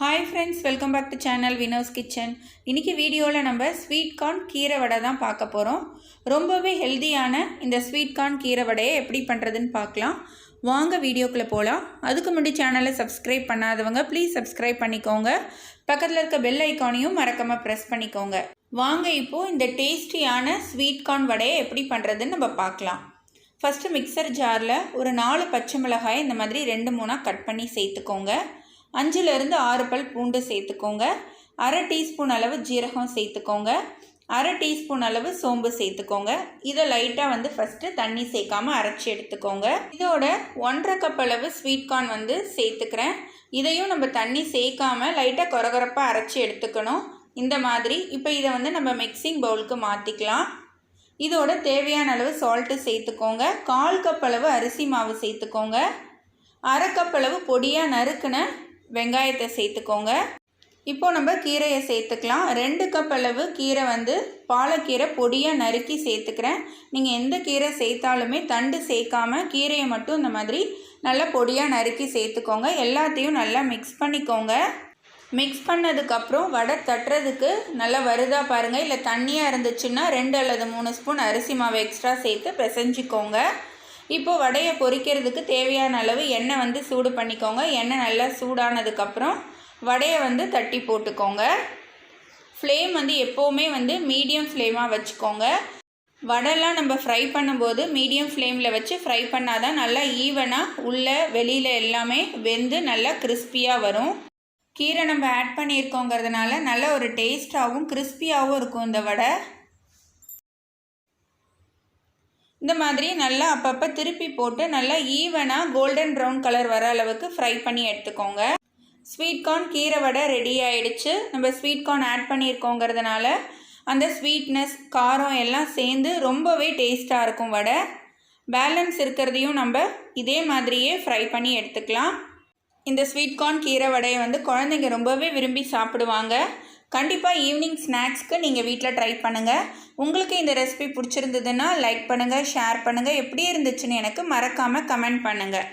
Hi friends, welcome back to channel Vinno's Kitchen. இன்னைக்கு வீடியோல நம்ம ஸ்வீட் கார்ன் கீரை வடை தான் பார்க்க போறோம். ரொம்பவே ஹெல்தியான இந்த ஸ்வீட் கார்ன் கீரை வடையை எப்படி பண்றதுன்னு பார்க்கலாம். வாங்க வீடியோக்குள்ள போலாம். அதுக்கு முன்னாடி சேனலை சப்ஸ்கிரைப் பண்ணாதவங்க ப்ளீஸ் சப்ஸ்கிரைப் பண்ணிக்கோங்க. பக்கத்துல இருக்க பெல் ஐகானையும் மறக்காம பிரஸ் பண்ணிக்கோங்க. வாங்க இப்போ இந்த டேஸ்டியான ஸ்வீட் கார்ன் வடையை எப்படி பண்றதுன்னு நம்ம பார்க்கலாம். ஃபர்ஸ்ட் மிக்சர் ஜார்ல ஒரு 4 பச்சை மிளகாய் இந்த மாதிரி 2-3 கட் பண்ணி சேர்த்துக்கோங்க. 5லிருந்து 6 பல் பூண்டு சேர்த்துக்கோங்க. அரை டீஸ்பூன் அளவு ஜீரகம் சேர்த்துக்கோங்க. அரை டீஸ்பூன் அளவு சோம்பு சேர்த்துக்கோங்க. இதை லைட்டாக ஃபஸ்ட்டு தண்ணி சேர்க்காம அரைச்சி எடுத்துக்கோங்க. இதோட 1/2 கப் அளவு ஸ்வீட் கார்ன் சேர்த்துக்கிறேன். இதையும் நம்ம தண்ணி சேர்க்காம லைட்டாக கொரகொரப்பாக அரைச்சி எடுத்துக்கணும். இந்த மாதிரி இப்போ இதை நம்ம மிக்சிங் பவுலுக்கு மாற்றிக்கலாம். இதோட தேவையான அளவு சால்ட்டு சேர்த்துக்கோங்க. 1/4 கப் அளவு அரிசி மாவு சேர்த்துக்கோங்க. அரை கப் அளவு பொடியாக நறுக்குன வெங்காயத்தை சேர்த்துக்கோங்க. இப்போ நம்ம கீரையை சேர்த்துக்கலாம். 2 கப் அளவு கீரை பாலக்கீரை பொடியாக நறுக்கி சேர்த்துக்கிறேன். நீங்கள் எந்த கீரை சேர்த்தாலுமே தண்டு சேர்க்காம கீரையை மட்டும் இந்த மாதிரி நல்லா பொடியாக நறுக்கி சேர்த்துக்கோங்க. எல்லாத்தையும் நல்லா மிக்ஸ் பண்ணிக்கோங்க. மிக்ஸ் பண்ணதுக்கப்புறம் வடை தட்டுறதுக்கு நல்லா வருதா பாருங்கள். இல்லை தண்ணியாக இருந்துச்சுன்னா 2 அல்லது 3 ஸ்பூன் அரிசி மாவு எக்ஸ்ட்ரா சேர்த்து பிசைஞ்சிக்கோங்க. இப்போது வடையை பொரிக்கிறதுக்கு தேவையான அளவு எண்ணெய் சூடு பண்ணிக்கோங்க. எண்ணெய் நல்லா சூடானதுக்கப்புறம் வடையை தட்டி போட்டுக்கோங்க. ஃப்ளேம் எப்போவுமே மீடியம் ஃப்ளேமாக வச்சுக்கோங்க. வடைலாம் நம்ம ஃப்ரை பண்ணும்போது மீடியம் ஃப்ளேமில் வச்சு ஃப்ரை பண்ணால் தான் நல்லா ஈவனாக உள்ளே வெளியில் எல்லாமே வெந்து நல்லா கிறிஸ்பியாக வரும். கீரை நம்ம ஆட் பண்ணியிருக்கோங்கிறதுனால நல்ல ஒரு டேஸ்ட்டாகவும் கிறிஸ்பியாகவும் இருக்கும் இந்த வடை. இந்த மாதிரி நல்லா அப்பப்போ திருப்பி போட்டு நல்லா ஈவனாக கோல்டன் ப்ரௌன் கலர் வர அளவுக்கு ஃப்ரை பண்ணி எடுத்துக்கோங்க. ஸ்வீட் கார்ன் கீரை வடை ரெடி ஆகிடுச்சு. நம்ம ஸ்வீட் கார்ன் ஆட் பண்ணியிருக்கோங்கிறதுனால அந்த ஸ்வீட்னஸ் காரம் எல்லாம் சேர்ந்து ரொம்பவே டேஸ்ட்டாக இருக்கும் வடை. பேலன்ஸ் இருக்கிறதையும் நம்ம இதே மாதிரியே ஃப்ரை பண்ணி எடுத்துக்கலாம். இந்த ஸ்வீட் கார்ன் கீரை வடையை குழந்தைங்க ரொம்பவே விரும்பி சாப்பிடுவாங்க. கண்டிப்பாக ஈவினிங் ஸ்நாக்ஸ்க்கு நீங்கள் வீட்டில் ட்ரை பண்ணுங்கள். உங்களுக்கு இந்த ரெசிபி பிடிச்சிருந்ததுன்னா லைக் பண்ணுங்கள், ஷேர் பண்ணுங்கள். எப்படி இருந்துச்சுன்னு எனக்கு மறக்காமல் கமெண்ட் பண்ணுங்கள்.